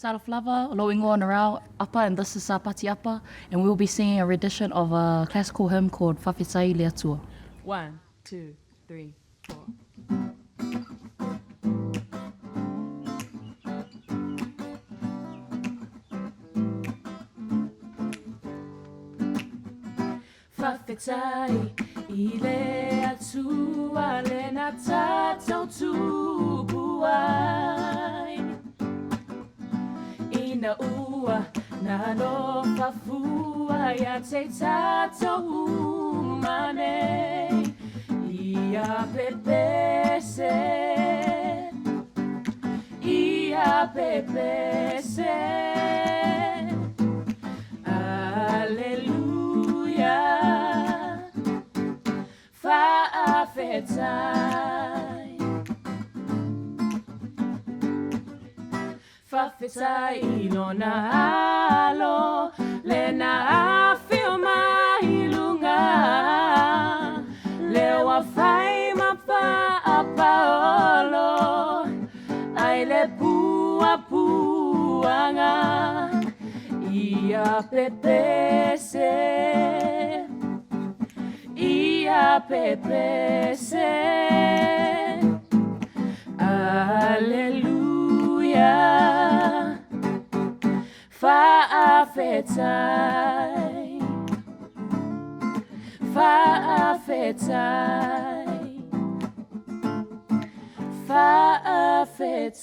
Tara Flava, Loingoa Narelle Apa, and this is Sapati Apa, and we'll be singing a rendition of a classical hymn called Fa'afetai I le Atua. 1, 2, 3, 4. Fa'afetai I le Atua le na tātou tupuai Ina ua na no fafua ya te tātou umane Ia pepese Ia pepese Alleluia Fa'afetai Fa'afetai I lona alo Le na awhio mai lunga Le wawhai mapa apaolo Ai le pua puanga Ia pepese Ia pepese Alleluia Fa'afetai Fa'afetai Fa'afetai